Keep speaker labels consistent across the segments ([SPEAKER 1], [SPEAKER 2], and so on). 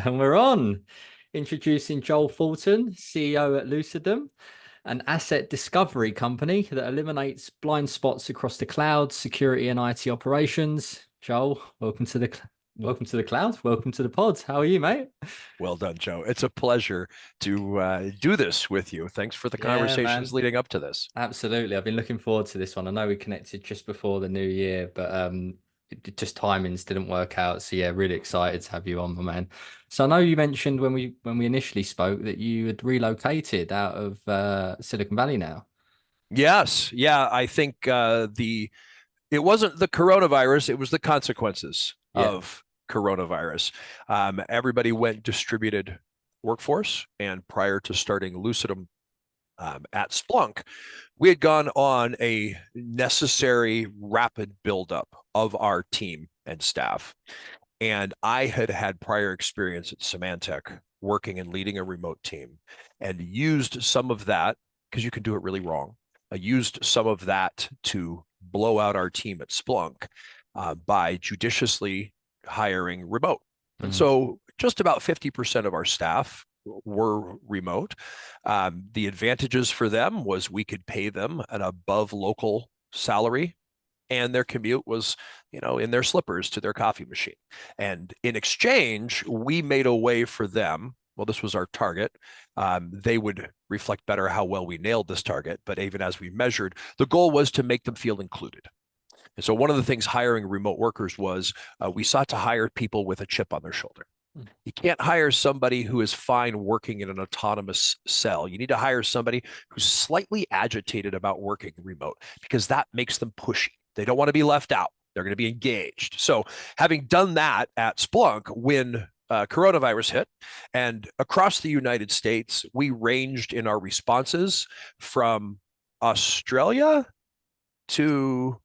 [SPEAKER 1] And we're on. Introducing Joel Fulton, CEO at Lucidum, an asset discovery company that eliminates blind spots across the cloud, security, and IT operations. Joel, welcome to the cloud. Welcome to the pod. How are you, mate?
[SPEAKER 2] Well done, Joe. It's a pleasure to do this with you. Thanks for the
[SPEAKER 1] Yeah,
[SPEAKER 2] conversations
[SPEAKER 1] man.
[SPEAKER 2] leading up to this.
[SPEAKER 1] Absolutely. I've been looking forward to this one. I know we connected just before the new year, but just timings didn't work out. So yeah, really excited to have you on, my man. So I know you mentioned when we initially spoke that you had relocated out of Silicon Valley now.
[SPEAKER 2] Yes, yeah, I think it wasn't the coronavirus; it was the consequences
[SPEAKER 1] Yeah.
[SPEAKER 2] of coronavirus. Everybody went distributed workforce, and prior to starting Lucidum at Splunk, we had gone on a necessary rapid buildup of our team and staff. And I had had prior experience at Symantec working and leading a remote team and used some of that because you can do it really wrong. I used some of that to blow out our team at Splunk by judiciously hiring remote. And
[SPEAKER 1] Mm.
[SPEAKER 2] so just about 50% of our staff were remote. The advantages for them was we could pay them an above local salary, and their commute was, in their slippers to their coffee machine. And in exchange, we made a way for them. Well, this was our target. They would reflect better how well we nailed this target. But even as we measured, the goal was to make them feel included. And so one of the things hiring remote workers was we sought to hire people with a chip on their shoulder. You can't hire somebody who is fine working in an autonomous cell. You need to hire somebody who's slightly agitated about working remote because that makes them pushy. They don't want to be left out. They're going to be engaged. So having done that at Splunk, when coronavirus hit, and across the United States, we ranged in our responses from Australia to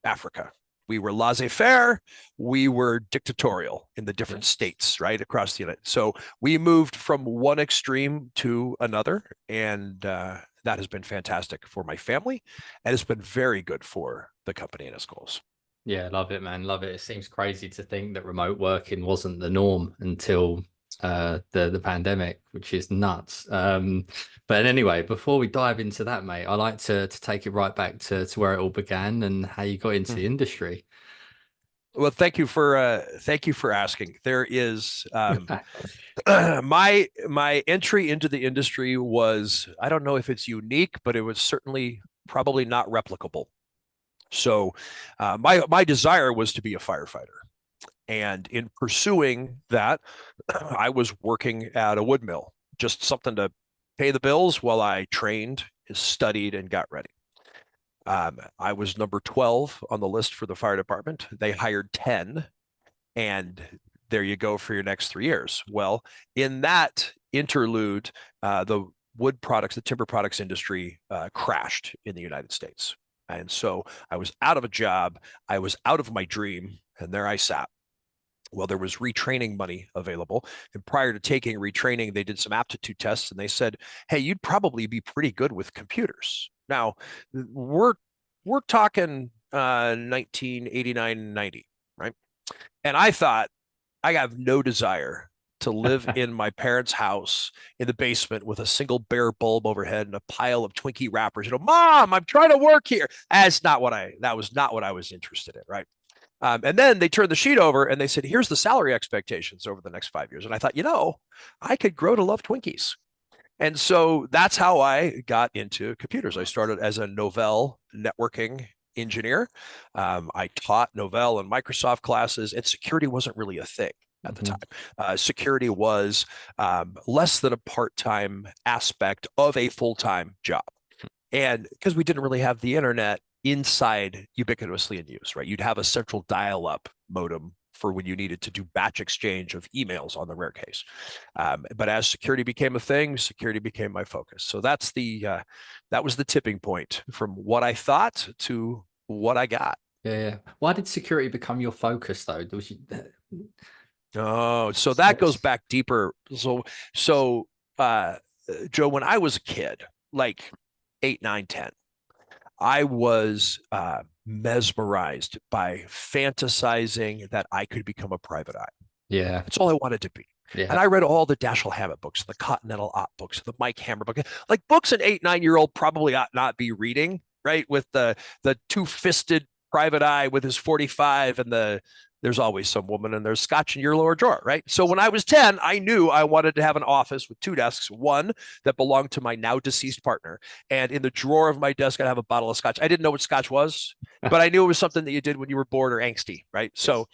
[SPEAKER 2] Africa. We were laissez-faire. We were dictatorial in the different states, right, across the United. So we moved from one extreme to another, and that has been fantastic for my family, and it's been very good for the company and its goals.
[SPEAKER 1] Yeah, love it, man. Love it. It seems crazy to think that remote working wasn't the norm until the pandemic, which is nuts. But anyway, before we dive into that, mate, I like to take it right back to where it all began and how you got into the industry.
[SPEAKER 2] Well, thank you for asking. There is my entry into the industry was, I don't know if it's unique, but it was certainly probably not replicable. So my desire was to be a firefighter. And in pursuing that, I was working at a wood mill, just something to pay the bills while I trained, studied, and got ready. I was number 12 on the list for the fire department. They hired 10, and there you go for your next 3 years. Well, in that interlude, the the timber products industry crashed in the United States. And so I was out of a job. I was out of my dream, and there I sat. Well, there was retraining money available. And prior to taking retraining, they did some aptitude tests and they said, hey, you'd probably be pretty good with computers. Now, we're talking 1989, 90, right? And I thought, I have no desire to live in my parents' house in the basement with a single bare bulb overhead and a pile of Twinkie wrappers. Mom, I'm trying to work here. That was not what I was interested in, right? And then they turned the sheet over and they said, here's the salary expectations over the next 5 years. And I thought, I could grow to love Twinkies. And so that's how I got into computers. I started as a Novell networking engineer. I taught Novell and Microsoft classes, and security wasn't really a thing at the time. Security was less than a part-time aspect of a full-time job. And because we didn't really have the internet inside ubiquitously in use, right? You'd have a central dial-up modem for when you needed to do batch exchange of emails on the rare case. But as security became a thing, security became my focus. So that was the tipping point from what I thought to what I got.
[SPEAKER 1] Yeah. Why did security become your focus though?
[SPEAKER 2] Oh, so that goes back deeper. So Joe, when I was a kid, like 8, 9, 10, I was mesmerized by fantasizing that I could become a private eye.
[SPEAKER 1] Yeah.
[SPEAKER 2] That's all I wanted to be.
[SPEAKER 1] Yeah.
[SPEAKER 2] And I read all the Dashiell Hammett books, the Continental Op books, the Mike Hammer book, like books an 8, 9 year old probably ought not be reading, right? With the two-fisted private eye with his 45 and there's always some woman and there's scotch in your lower drawer, right? So when I was 10, I knew I wanted to have an office with 2 desks, one that belonged to my now deceased partner. And in the drawer of my desk, I'd have a bottle of scotch. I didn't know what scotch was, but I knew it was something that you did when you were bored or angsty, right? So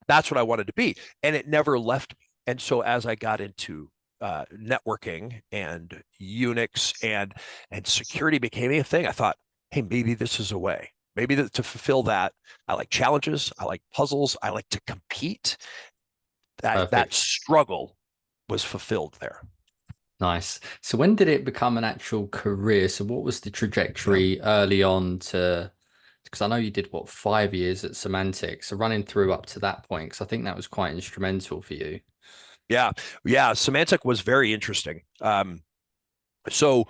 [SPEAKER 2] that's what I wanted to be. And it never left me. And so as I got into networking and Unix and security became a thing, I thought, hey, maybe this is a way. Maybe to fulfill that. I like challenges. I like puzzles. I like to compete. That struggle was fulfilled there.
[SPEAKER 1] Nice. So when did it become an actual career? So what was the trajectory early on to, because I know you did what, 5 years at Symantec. So running through up to that point, because I think that was quite instrumental for you.
[SPEAKER 2] Yeah. Symantec was very interesting. So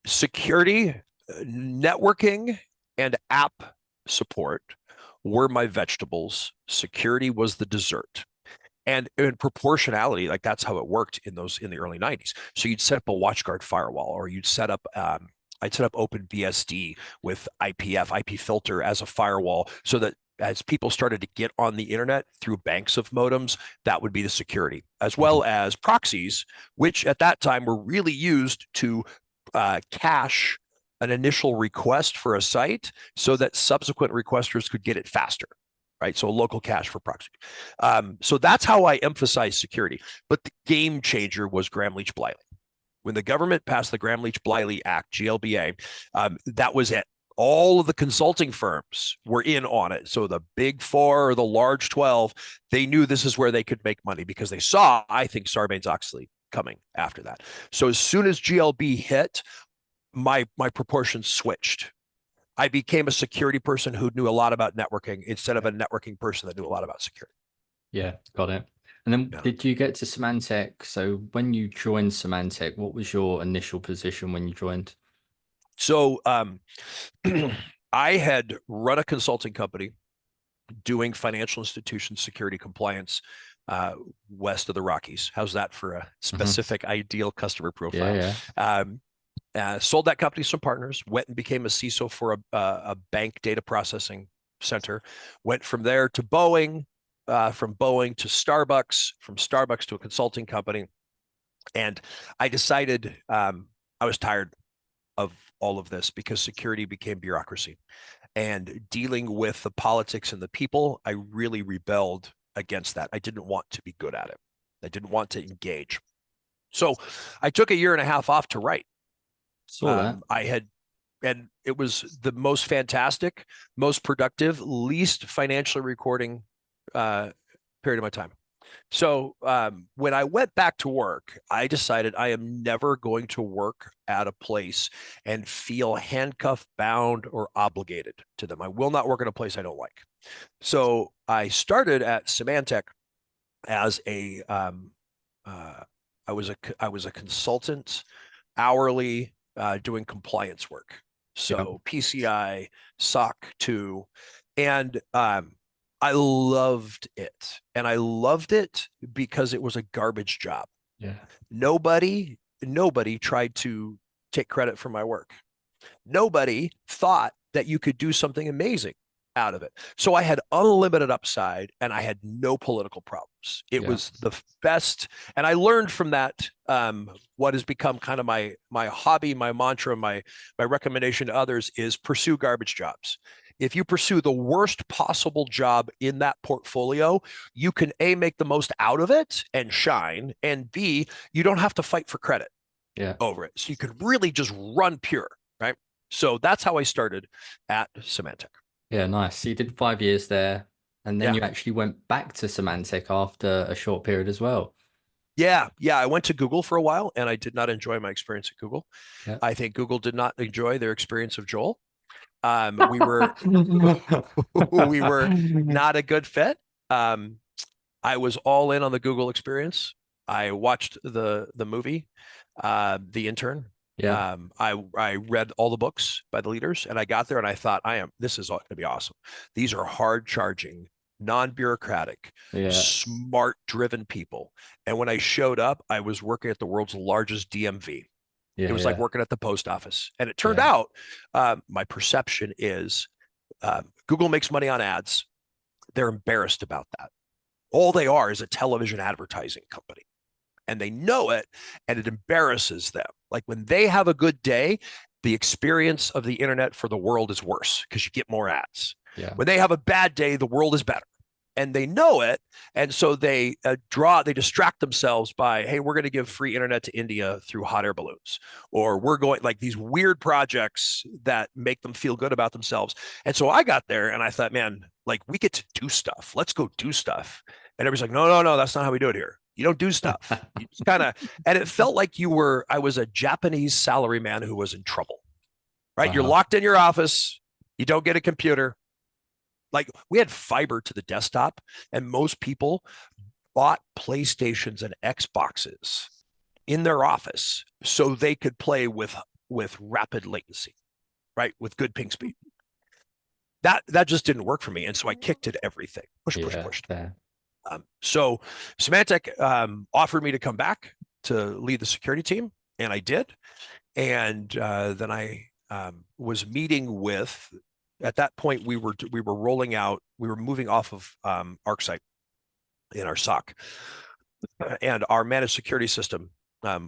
[SPEAKER 2] security, networking, and app support were my vegetables. Security was the dessert. And in proportionality, like that's how it worked in the early 90s. So you'd set up a WatchGuard firewall, or you'd set up I'd set up OpenBSD with IP filter as a firewall, so that as people started to get on the internet through banks of modems, that would be the security, as well as proxies, which at that time were really used to cache an initial request for a site so that subsequent requesters could get it faster, right? So a local cache for proxy. So that's how I emphasize security. But the game changer was Gramm-Leach-Bliley. When the government passed the Gramm-Leach-Bliley Act, GLBA, that was it. All of the consulting firms were in on it. So the big four or the large 12, they knew this is where they could make money because they saw, I think, Sarbanes-Oxley coming after that. So as soon as GLB hit, my proportions switched. I became a security person who knew a lot about networking instead of a networking person that knew a lot about security.
[SPEAKER 1] Yeah, got it. And then did you get to Symantec? So when you joined Symantec, what was your initial position when you joined?
[SPEAKER 2] So I had run a consulting company doing financial institution security compliance west of the Rockies. How's that for a specific ideal customer profile? Yeah. Sold that company to some partners, went and became a CISO for a bank data processing center, went from there to Boeing, from Boeing to Starbucks, from Starbucks to a consulting company. And I decided I was tired of all of this because security became bureaucracy. And dealing with the politics and the people, I really rebelled against that. I didn't want to be good at it. I didn't want to engage. So I took a year and a half off to write.
[SPEAKER 1] Saw that.
[SPEAKER 2] And it was the most fantastic, most productive, least financially rewarding period of my time. So when I went back to work, I decided I am never going to work at a place and feel handcuffed, bound, or obligated to them. I will not work in a place I don't like. So I started at Symantec as I was a consultant, hourly, doing compliance work. So PCI, SOC 2, and I loved it. And I loved it because it was a garbage job.
[SPEAKER 1] Yeah.
[SPEAKER 2] Nobody tried to take credit for my work. Nobody thought that you could do something amazing out of it. So I had unlimited upside and I had no political problems. It was the best. And I learned from that what has become kind of my hobby, my mantra, my recommendation to others is pursue garbage jobs. If you pursue the worst possible job in that portfolio, you can A, make the most out of it and shine, and B, you don't have to fight for credit over it. So you could really just run pure, right? So that's how I started at Symantec.
[SPEAKER 1] Yeah, nice. So you did 5 years there, and then you actually went back to Symantec after a short period as well.
[SPEAKER 2] Yeah. I went to Google for a while, and I did not enjoy my experience at Google.
[SPEAKER 1] Yeah.
[SPEAKER 2] I think Google did not enjoy their experience of Joel. We were not a good fit. I was all in on the Google experience. I watched the movie, The Intern.
[SPEAKER 1] Yeah.
[SPEAKER 2] I read all the books by the leaders, and I got there and I thought, this is going to be awesome. These are hard charging non-bureaucratic,
[SPEAKER 1] Yeah.
[SPEAKER 2] smart driven people. And when I showed up, I was working at the world's largest DMV. It
[SPEAKER 1] Yeah.
[SPEAKER 2] was like
[SPEAKER 1] Yeah.
[SPEAKER 2] working at the post office. And it turned
[SPEAKER 1] Yeah.
[SPEAKER 2] out, my perception is Google makes money on ads. They're embarrassed about that. All they are is a television advertising company. And they know it, and it embarrasses them. Like when they have a good day, the experience of the internet for the world is worse because you get more ads.
[SPEAKER 1] Yeah.
[SPEAKER 2] When they have a bad day, the world is better. And they know it. And so they they distract themselves by, hey, we're going to give free internet to India through hot air balloons, or we're going like these weird projects that make them feel good about themselves. And so I got there and I thought, man, like we get to do stuff. Let's go do stuff. And everybody's like, no, no, no, that's not how we do it here. You don't do stuff. You just kind of, and it felt like I was a Japanese salaryman who was in trouble, right? You're
[SPEAKER 1] Wow.
[SPEAKER 2] locked in your office. You don't get a computer. Like we had fiber to the desktop, and most people bought PlayStations and Xboxes in their office so they could play with rapid latency, right? With good ping speed. That just didn't work for me, and so I kicked at everything. Pushed.
[SPEAKER 1] Yeah.
[SPEAKER 2] So Symantec offered me to come back to lead the security team, and I did. And then I was meeting with. At that point, we were rolling out. We were moving off of ArcSight in our SOC, and our managed security system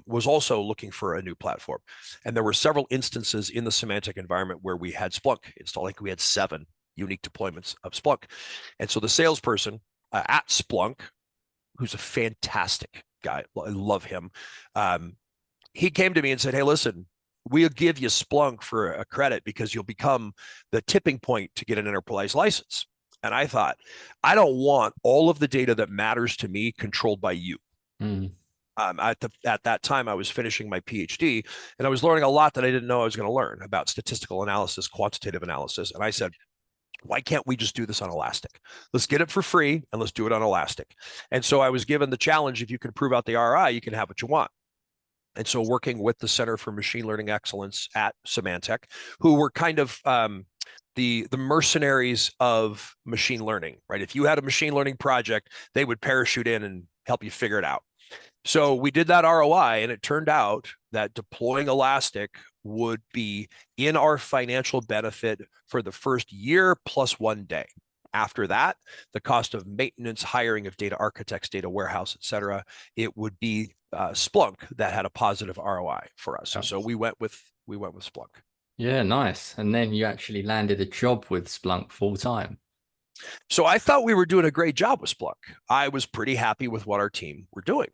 [SPEAKER 2] was also looking for a new platform. And there were several instances in the Symantec environment where we had Splunk installed. I think we had 7 unique deployments of Splunk. And so the salesperson at Splunk, who's a fantastic guy, I love him, he came to me and said, hey, listen, we'll give you Splunk for a credit because you'll become the tipping point to get an enterprise license. And I thought, I don't want all of the data that matters to me controlled by you.
[SPEAKER 1] Mm.
[SPEAKER 2] At that time, I was finishing my PhD, and I was learning a lot that I didn't know I was going to learn about statistical analysis, quantitative analysis. And I said, why can't we just do this on Elastic? Let's get it for free, and let's do it on Elastic. And so I was given the challenge, if you can prove out the ROI, you can have what you want. And so working with the Center for Machine Learning Excellence at Symantec, who were kind of the mercenaries of machine learning, right? If you had a machine learning project, they would parachute in and help you figure it out. So we did that ROI, and it turned out that deploying Elastic would be in our financial benefit for the first year plus 1 day. After that, the cost of maintenance, hiring of data architects, data warehouse, et cetera, it would be Splunk that had a positive ROI for us. So we went with Splunk.
[SPEAKER 1] Yeah, nice. And then you actually landed a job with Splunk full time.
[SPEAKER 2] So I thought we were doing a great job with Splunk. I was pretty happy with what our team were doing.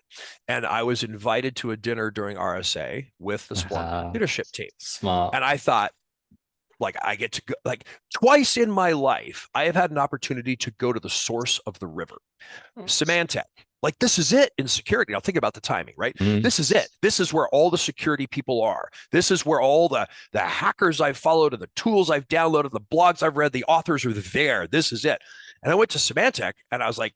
[SPEAKER 2] And I was invited to a dinner during RSA with the Splunk leadership team.
[SPEAKER 1] Smart.
[SPEAKER 2] And I thought, like, I get to go, like twice in my life, I have had an opportunity to go to the source of the river, Symantec. Like, this is it in security. Now think about the timing, right? This is it. This is where all the security people are. This is where all the hackers I've followed and the tools I've downloaded, the blogs I've read, the authors are there. This is it. And I went to Symantec and I was like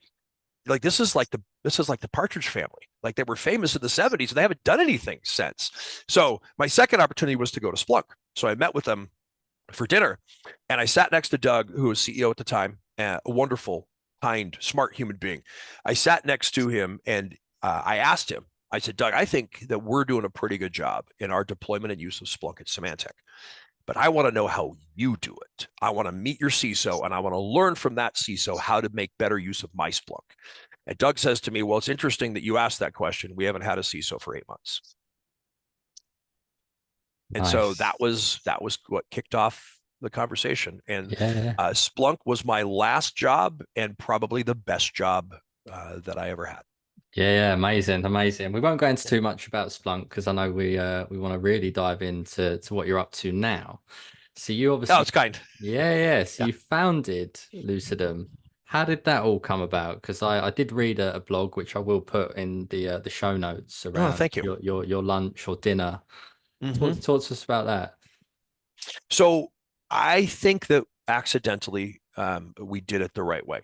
[SPEAKER 2] this is like the Partridge Family. Like, they were famous in the 70s and they haven't done anything since. So my second opportunity was to go to Splunk. So I met with them for dinner, and I sat next to Doug, who was CEO at the time, a wonderful, kind, smart human being. I sat next to him and I asked him, I said, Doug, I think that we're doing a pretty good job in our deployment and use of Splunk at Symantec, but I want to know how you do it. I want to meet your CISO and I want to learn from that CISO how to make better use of my Splunk. And Doug says to me, well, it's interesting that you asked that question. We haven't had a CISO for 8 months. And so that was what kicked off the conversation. And Splunk was my last job and probably the best job that I ever had.
[SPEAKER 1] Yeah, amazing. We won't go into too much about Splunk because I know we want to really dive into what you're up to now. So you obviously,
[SPEAKER 2] oh, it's kind.
[SPEAKER 1] So you founded Lucidum. How did that all come about? Because I did read a blog which I will put in the show notes around
[SPEAKER 2] thank you.
[SPEAKER 1] your lunch or dinner. Talk to us about that.
[SPEAKER 2] So I think that accidentally we did it the right way.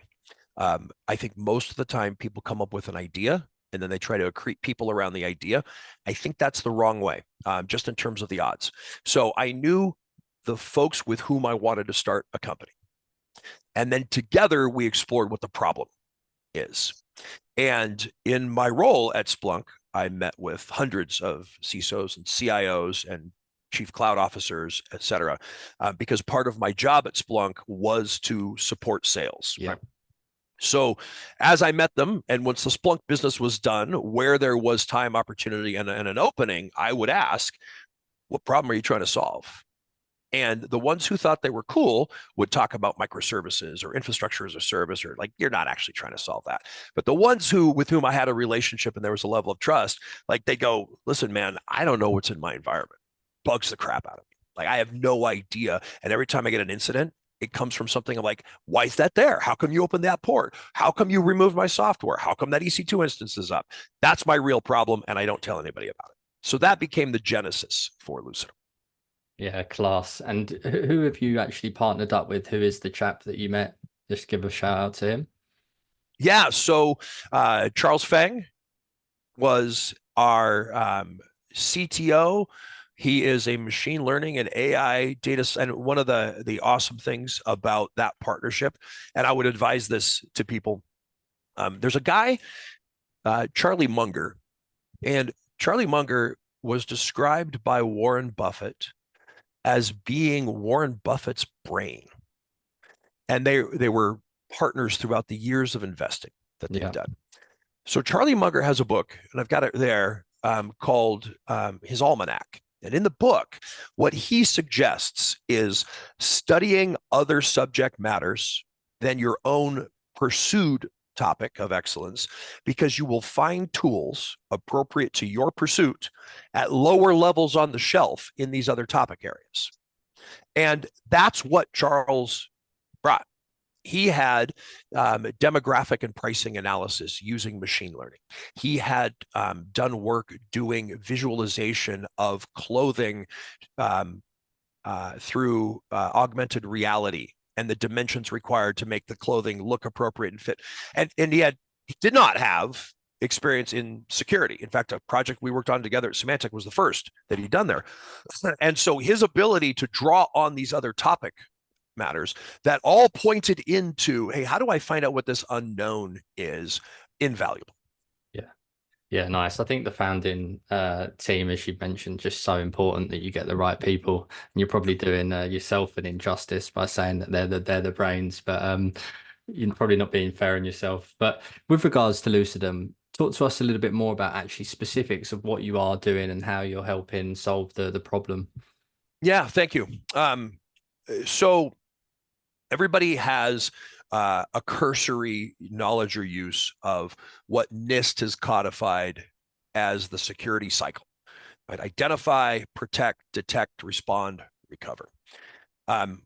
[SPEAKER 2] I think most of the time people come up with an idea and then they try to accrete people around the idea. I think that's the wrong way, just in terms of the odds. So I knew the folks with whom I wanted to start a company. And then together we explored what the problem is. And in my role at Splunk, I met with hundreds of CISOs and CIOs and chief cloud officers, et cetera, because part of my job at Splunk was to support sales.
[SPEAKER 1] Yeah.
[SPEAKER 2] Right? So as I met them, and once the Splunk business was done, where there was time, opportunity, and an opening, I would ask, what problem are you trying to solve? And the ones who thought they were cool would talk about microservices or infrastructure as a service, or like, you're not actually trying to solve that. But the ones with whom I had a relationship and there was a level of trust, like they go, listen, man, I don't know what's in my environment. Bugs the crap out of me. Like, I have no idea. And every time I get an incident, it comes from something. I'm like, why is that there? How come you opened that port? How come you removed my software? How come that EC2 instance is up? That's my real problem, and I don't tell anybody about it. So that became the genesis for Lucidum.
[SPEAKER 1] Yeah, class. And who have you actually partnered up with? Who is the chap that you met? Just give a shout out to him.
[SPEAKER 2] Yeah, so Charles Feng was our CTO. He is a machine learning and AI data. And one of the awesome things about that partnership, and I would advise this to people, there's a guy, Charlie Munger, and Charlie Munger was described by Warren Buffett as being Warren Buffett's brain. And they were partners throughout the years of investing that they've done. So Charlie Munger has a book, and I've got it there, called his Almanac. And in the book, what he suggests is studying other subject matters than your own pursued topic of excellence, because you will find tools appropriate to your pursuit at lower levels on the shelf in these other topic areas. And that's what Charles brought. He had demographic and pricing analysis using machine learning. He had done work doing visualization of clothing through augmented reality and the dimensions required to make the clothing look appropriate and fit. And he did not have experience in security. In fact, a project we worked on together at Symantec was the first that he'd done there. And so his ability to draw on these other topic matters that all pointed into, hey, how do I find out what this unknown is? Invaluable.
[SPEAKER 1] Yeah, nice. I think the founding team, as you mentioned, just so important that you get the right people. And you're probably doing yourself an injustice by saying that they're the brains, but you're probably not being fair on yourself. But with regards to Lucidum, talk to us a little bit more about actually specifics of what you are doing and how you're helping solve the problem.
[SPEAKER 2] Yeah, thank you. So everybody has a cursory knowledge or use of what NIST has codified as the security cycle, right? Identify, protect, detect, respond, recover.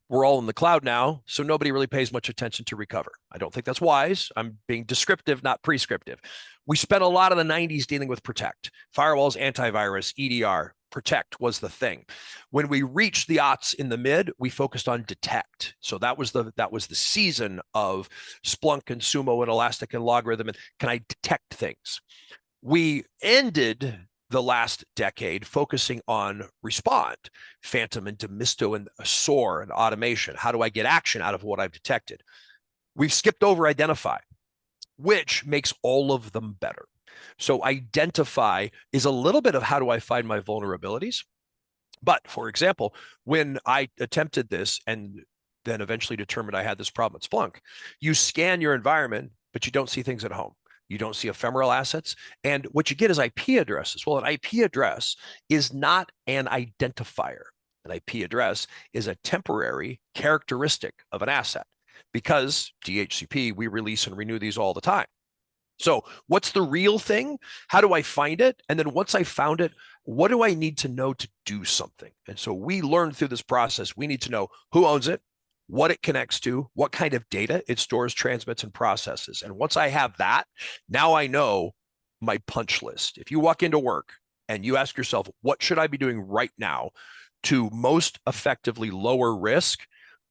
[SPEAKER 2] We're all in the cloud now, so nobody really pays much attention to recover. I don't think that's wise. I'm being descriptive, not prescriptive. We spent a lot of the 90s dealing with protect, firewalls, antivirus, EDR. Protect was the thing. When we reached the aughts in the mid, we focused on detect. So that was the season of Splunk and Sumo and Elastic and Logarithm and can I detect things? We ended the last decade focusing on respond, Phantom and Demisto and SOAR and automation. How do I get action out of what I've detected? We've skipped over identify, which makes all of them better. So identify is a little bit of how do I find my vulnerabilities? But for example, when I attempted this and then eventually determined I had this problem at Splunk, you scan your environment, but you don't see things at home. You don't see ephemeral assets. And what you get is IP addresses. Well, an IP address is not an identifier. An IP address is a temporary characteristic of an asset because DHCP, we release and renew these all the time. So what's the real thing? How do I find it? And then once I found it, what do I need to know to do something? And so we learned through this process, we need to know who owns it, what it connects to, what kind of data it stores, transmits, and processes. And once I have that, now I know my punch list. If you walk into work and you ask yourself, what should I be doing right now to most effectively lower risk?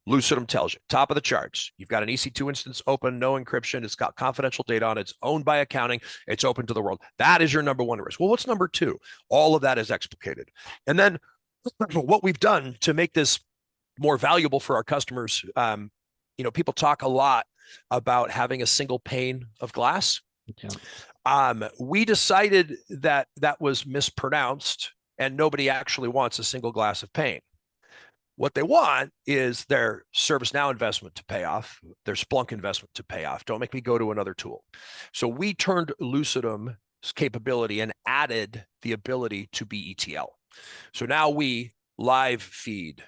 [SPEAKER 2] Lucidum tells you, top of the charts. You've got an EC2 instance open, no encryption. It's got confidential data on it. It's owned by accounting. It's open to the world. That is your number one risk. Well, what's number two? All of that is explicated. And then what we've done to make this more valuable for our customers people talk a lot about having a single pane of glass. We decided that that was mispronounced, and nobody actually wants a single glass of pain. What they want is their ServiceNow investment to pay off, their Splunk investment to pay off. Don't make me go to another tool. So we turned Lucidum's capability and added the ability to be ETL. So now we live feed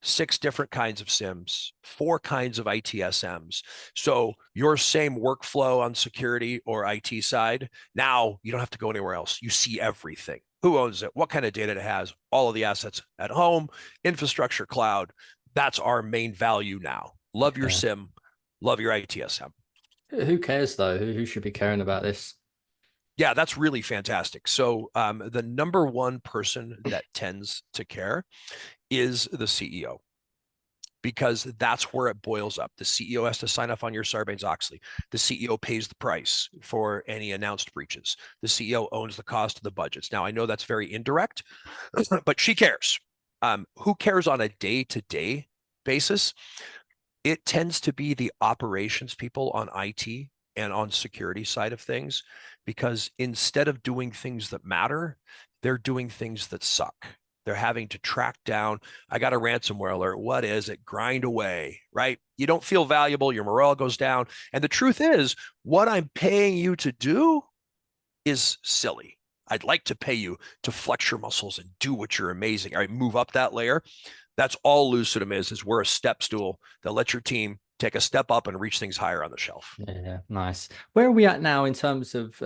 [SPEAKER 2] 6 different kinds of SIMs, 4 kinds of ITSMs. So your same workflow on security or IT side, now you don't have to go anywhere else. You see everything. Who owns it? What kind of data it has? All of the assets at home, infrastructure, cloud. That's our main value now. Love your SIM, love your ITSM.
[SPEAKER 1] Who cares though? Who should be caring about this?
[SPEAKER 2] Yeah, that's really fantastic. So the number one person that tends to care is the CEO, because that's where it boils up. The CEO has to sign off on your Sarbanes-Oxley. The CEO pays the price for any announced breaches. The CEO owns the cost of the budgets. Now, I know that's very indirect, but she cares. Who cares on a day-to-day basis? It tends to be the operations people on IT and on security side of things, because instead of doing things that matter, they're doing things that suck. They're having to track down, I got a ransomware alert. What is it? Grind away, right? You don't feel valuable. Your morale goes down. And the truth is, what I'm paying you to do is silly. I'd like to pay you to flex your muscles and do what you're amazing. All right, move up that layer. That's all Lucidum is we're a step stool that lets your team take a step up and reach things higher on the shelf.
[SPEAKER 1] Yeah, nice. Where are we at now in terms of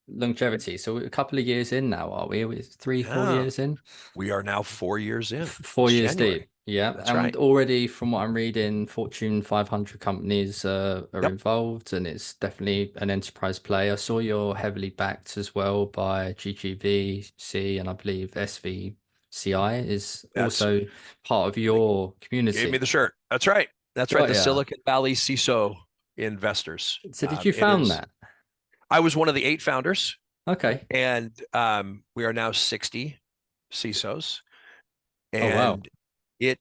[SPEAKER 1] longevity? So a couple of years in now, are we? Are we 3-4 years in?
[SPEAKER 2] We are now 4 years in.
[SPEAKER 1] 4 years
[SPEAKER 2] January.
[SPEAKER 1] deep. Yeah.
[SPEAKER 2] That's
[SPEAKER 1] and
[SPEAKER 2] right.
[SPEAKER 1] Already from what I'm reading, Fortune 500 companies are involved, and it's definitely an enterprise play. I saw you're heavily backed as well by GGVC, and I believe SVCI is also part of your community.
[SPEAKER 2] Gave me the shirt. That's right. That's right. The Silicon Valley CISO Investors.
[SPEAKER 1] So did you found that?
[SPEAKER 2] I was one of the 8 founders.
[SPEAKER 1] Okay.
[SPEAKER 2] And we are now 60 CISOs. And
[SPEAKER 1] wow.
[SPEAKER 2] It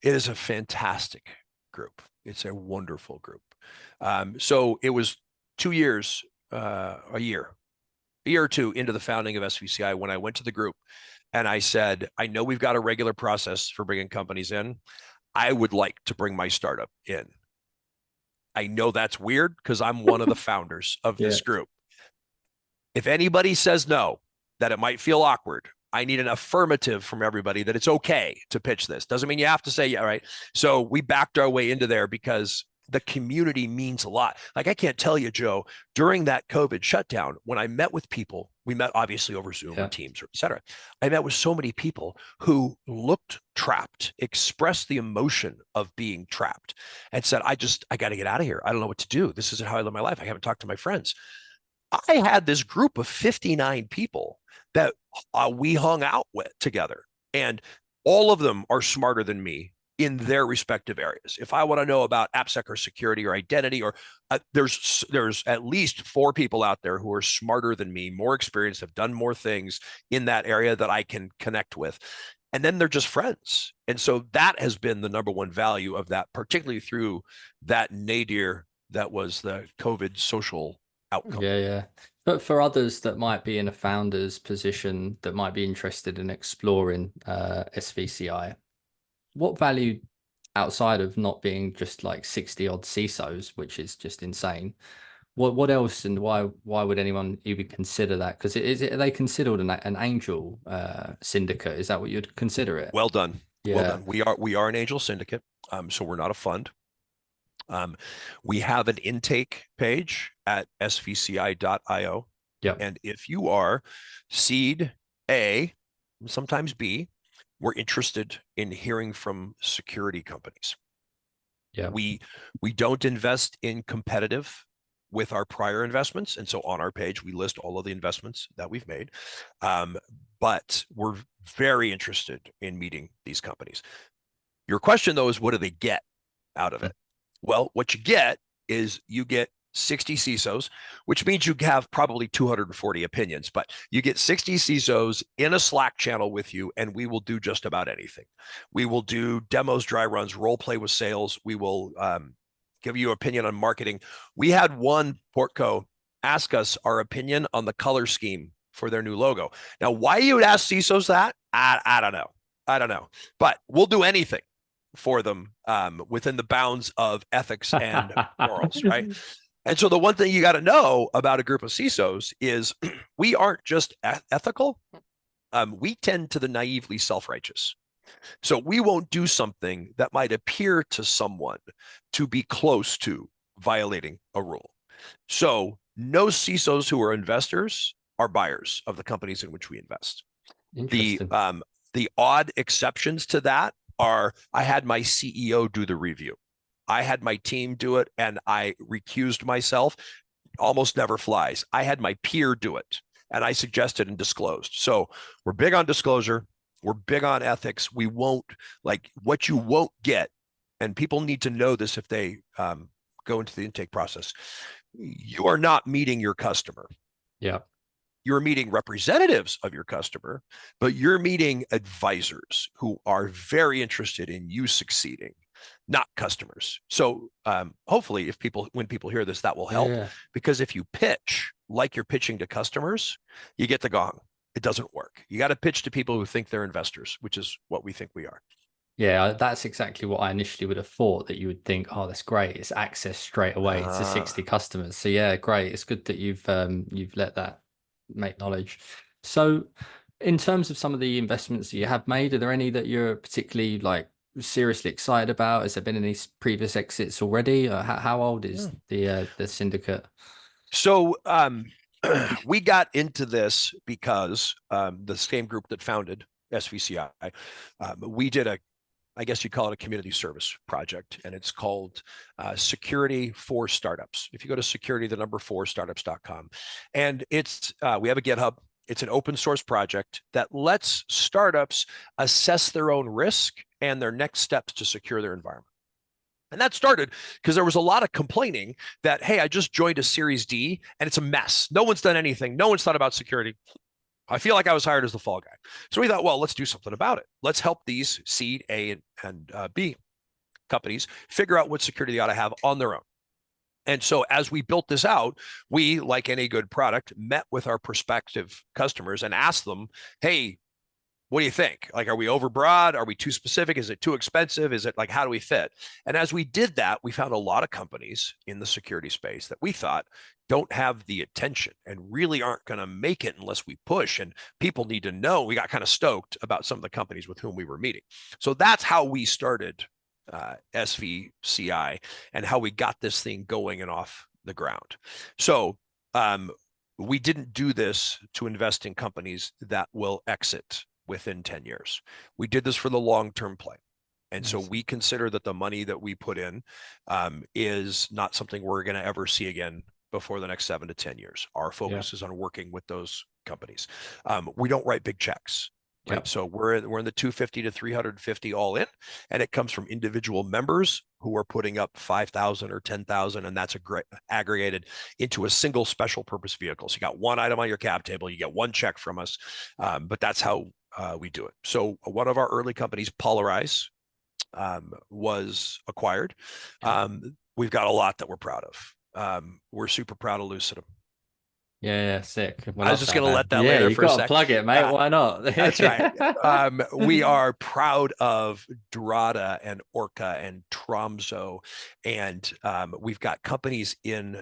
[SPEAKER 2] is a fantastic group. It's a wonderful group. So it was 2 years, a year or 2 into the founding of SVCI when I went to the group and I said, I know we've got a regular process for bringing companies in. I would like to bring my startup in. I know that's weird because I'm one of the founders of this group. If anybody says no, that it might feel awkward, I need an affirmative from everybody that it's okay to pitch this. Doesn't mean you have to say, yeah, right. So we backed our way into there because the community means a lot. Like I can't tell you, Joe, during that COVID shutdown, when I met with people, we met obviously over Zoom or Teams or et cetera. I met with so many people who looked trapped, expressed the emotion of being trapped and said, I got to get out of here. I don't know what to do. This isn't how I live my life. I haven't talked to my friends. I had this group of 59 people that we hung out with together, and all of them are smarter than me in their respective areas. If I want to know about AppSec or security or identity, or there's at least 4 people out there who are smarter than me, more experienced, have done more things in that area that I can connect with. And then they're just friends. And so that has been the number one value of that, particularly through that nadir that was the COVID social outcome.
[SPEAKER 1] Yeah. But for others that might be in a founder's position that might be interested in exploring SVCI, what value outside of not being just like 60 odd CISOs, which is just insane, what else, and why would anyone even consider that? Because are they considered an angel syndicate? Is that what you'd consider it?
[SPEAKER 2] Well done. Well done. We are an angel syndicate, so we're not a fund. We have an intake page at svci.io. And if you are seed A, sometimes B, we're interested in hearing from security companies. We don't invest in competitive with our prior investments. And so on our page, we list all of the investments that we've made. But we're very interested in meeting these companies. Your question, though, is what do they get out of it? Well, what you get is you get 60 CISOs, which means you have probably 240 opinions, but you get 60 CISOs in a Slack channel with you, and we will do just about anything. We will do demos, dry runs, role play with sales. We will give you opinion on marketing. We had one Portco ask us our opinion on the color scheme for their new logo. Now, why you would ask CISOs that, I don't know. I don't know, but we'll do anything for them within the bounds of ethics and morals, right? And so the one thing you got to know about a group of CISOs is we aren't just ethical. We tend to the naively self-righteous. So we won't do something that might appear to someone to be close to violating a rule. So no CISOs who are investors are buyers of the companies in which we invest. The odd exceptions to that are I had my CEO do the review. I had my team do it, and I recused myself. Almost never flies. I had my peer do it, and I suggested and disclosed. So we're big on disclosure. We're big on ethics. We won't, like, what you won't get, and people need to know this if they go into the intake process. You are not meeting your customer.
[SPEAKER 1] Yeah.
[SPEAKER 2] You're meeting representatives of your customer, but you're meeting advisors who are very interested in you succeeding, not customers. So hopefully when people hear this, that will help.
[SPEAKER 1] Yeah.
[SPEAKER 2] Because if you pitch like you're pitching to customers, you get the gong. It doesn't work. You got to pitch to people who think they're investors, which is what we think we are.
[SPEAKER 1] Yeah, that's exactly what I initially would have thought, that you would think, oh, that's great. It's access straight away to 60 customers. So yeah, great. It's good that you've let that make knowledge. So in terms of some of the investments that you have made, are there any that you're particularly like seriously excited about? Has there been any previous exits already? How old is the syndicate?
[SPEAKER 2] So we got into this because the same group that founded SVCI, we did I guess you call it a community service project, and it's called Security for Startups. If you go to security4startups.com, and it's we have a GitHub. It's an open source project that lets startups assess their own risk and their next steps to secure their environment. And that started because there was a lot of complaining that, hey, I just joined a Series D and it's a mess. No one's done anything. No one's thought about security. I feel like I was hired as the fall guy. So we thought, well, let's do something about it. Let's help these seed A and B companies figure out what security they ought to have on their own. And so as we built this out, we, like any good product, met with our prospective customers and asked them, hey, what do you think? Like, are we overbroad? Are we too specific? Is it too expensive? Is it like, how do we fit? And as we did that, we found a lot of companies in the security space that we thought don't have the attention and really aren't going to make it unless we push. And people need to know. We got kind of stoked about some of the companies with whom we were meeting. So that's how we started SVCI and how we got this thing going and off the ground. So we didn't do this to invest in companies that will exit within 10 years. We did this for the long-term play. And so we consider that the money that we put in is not something we're going to ever see again before the next 7 to 10 years. Our focus is on working with those companies. We don't write big checks. Right? Yep. So we're in the 250 to 350 all in, and it comes from individual members who are putting up 5,000 or 10,000, and that's aggregated into a single special purpose vehicle. So you got one item on your cap table, you get one check from us, but that's how we do it. So one of our early companies, Polarize, was acquired. We've got a lot that we're proud of. We're super proud of Lucidum.
[SPEAKER 1] Yeah, sick.
[SPEAKER 2] I was just going to let that later for a second.
[SPEAKER 1] Plug it, mate. Why not?
[SPEAKER 2] That's right. We are proud of Dorada and Orca and Tromso, and we've got companies in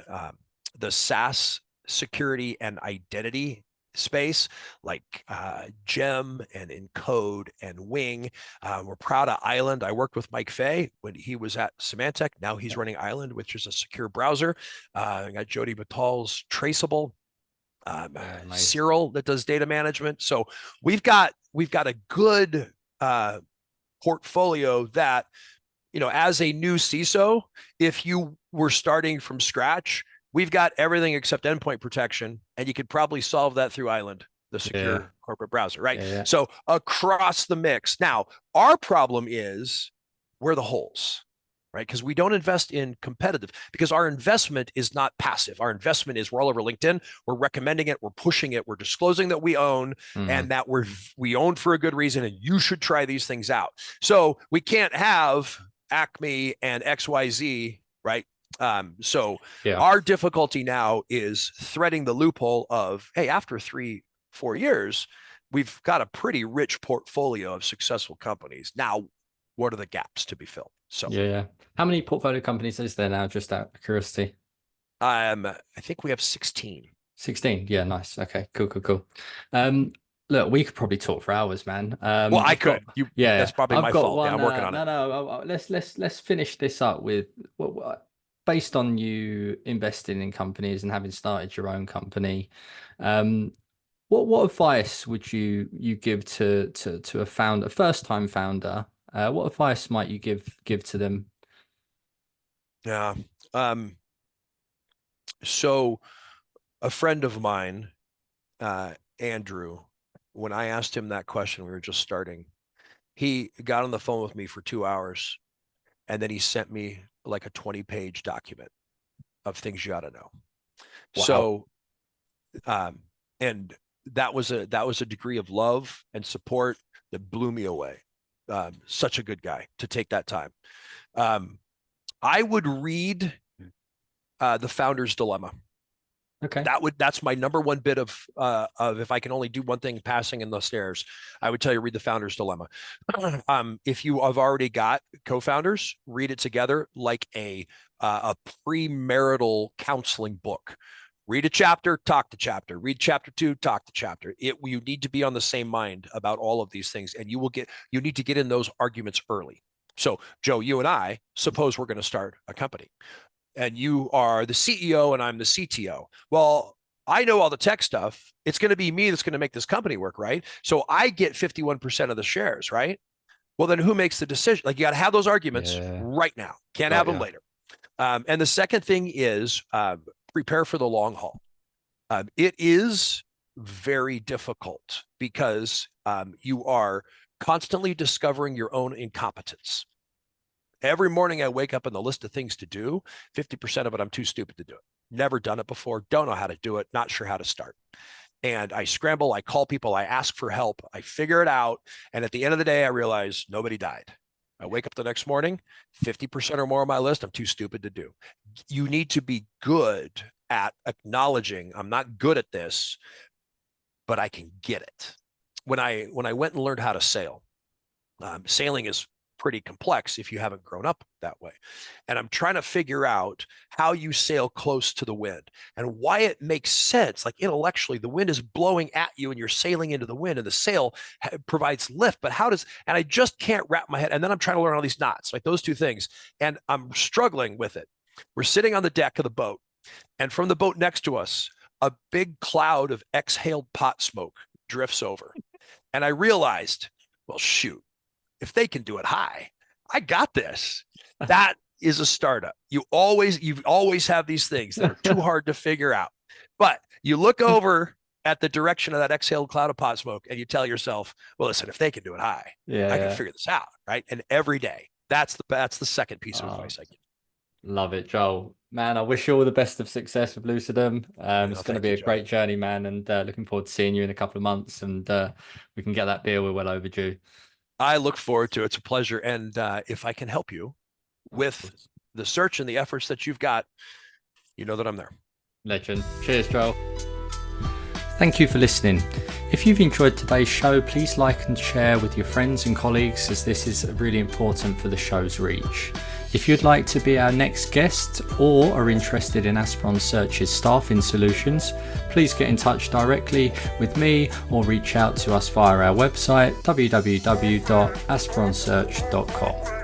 [SPEAKER 2] the SaaS security and identity space like Gem and Encode and Wing. We're proud of Island. I worked with Mike Fay when he was at Symantec. Now he's running Island, which is a secure browser. I got Jody Batal's Traceable. Cyril that does data management. So we've got a good portfolio that, as a new CISO, if you were starting from scratch, we've got everything except endpoint protection, and you could probably solve that through Island, the secure corporate browser, right? Yeah. So across the mix. Now, our problem is we're the holes. right? Because we don't invest in competitive, because our investment is not passive. Our investment is we're all over LinkedIn, we're recommending it, we're pushing it, we're disclosing that we own and that we own for a good reason, and you should try these things out. So we can't have Acme and XYZ, right? So our difficulty now is threading the loophole of, hey, after 3-4 years, we've got a pretty rich portfolio of successful companies. Now, what are the gaps to be filled? So
[SPEAKER 1] yeah. How many portfolio companies is there now, just out of curiosity?
[SPEAKER 2] I think we have 16.
[SPEAKER 1] 16. Yeah, nice. Okay, cool. Look, we could probably talk for hours, man.
[SPEAKER 2] Well, I could. That's probably my fault. Yeah, I'm working on it.
[SPEAKER 1] No. Let's finish this up with based on you investing in companies and having started your own company. What advice would you give to a founder, a first-time founder? What advice might you give to them?
[SPEAKER 2] Yeah. So a friend of mine, Andrew, when I asked him that question, we were just starting, he got on the phone with me for 2 hours, and then he sent me like a 20-page document of things you ought to know. Wow. So, and that was a degree of love and support that blew me away. Such a good guy to take that time. I would read The Founder's Dilemma.
[SPEAKER 1] Okay.
[SPEAKER 2] That's my number one bit of if I can only do one thing passing in the stairs, I would tell you read The Founder's Dilemma. If you have already got co-founders, read it together like a premarital counseling book. Read a chapter, talk the chapter. Read chapter 2, talk the chapter. You need to be on the same mind about all of these things, and you need to get in those arguments early. So, Joe, you and I, suppose we're going to start a company, and you are the CEO and I'm the CTO. Well, I know all the tech stuff. It's going to be me that's going to make this company work, right? So I get 51% of the shares, right? Well, then who makes the decision? Like, you got to have those arguments right now. Can't have them later. And the second thing is prepare for the long haul. It is very difficult because you are constantly discovering your own incompetence. Every morning I wake up in the list of things to do, 50% of it I'm too stupid to do it. Never done it before, don't know how to do it, not sure how to start. And I scramble, I call people, I ask for help, I figure it out. And at the end of the day, I realize nobody died. I wake up the next morning, 50% or more of my list, I'm too stupid to do. You need to be good at acknowledging, I'm not good at this, but I can get it. When I went and learned how to sail, sailing is pretty complex if you haven't grown up that way. And I'm trying to figure out how you sail close to the wind and why it makes sense. Like intellectually, the wind is blowing at you and you're sailing into the wind and the sail provides lift, but and I just can't wrap my head. And then I'm trying to learn all these knots, like those two things. And I'm struggling with it. We're sitting on the deck of the boat, and from the boat next to us, a big cloud of exhaled pot smoke drifts over. And I realized, well, shoot, if they can do it high, I got this. That is a startup. You always have these things that are too hard to figure out. But you look over at the direction of that exhaled cloud of pot smoke and you tell yourself, well, listen, if they can do it high, I can figure this out, right? And every day, that's the second piece of advice I give.
[SPEAKER 1] Love it, Joel. Man, I wish you all the best of success with Lucidum. It's going to be a great journey, man, and looking forward to seeing you in a couple of months, and we can get that beer. We're well overdue.
[SPEAKER 2] I look forward to it. It's a pleasure. And if I can help you with the search and the efforts that you've got, you know that I'm there.
[SPEAKER 1] Legend. Cheers, Joel. Thank you for listening. If you've enjoyed today's show, please like and share with your friends and colleagues, as this is really important for the show's reach. If you'd like to be our next guest or are interested in Aspiron Search's staffing solutions, please get in touch directly with me or reach out to us via our website www.aspironsearch.com.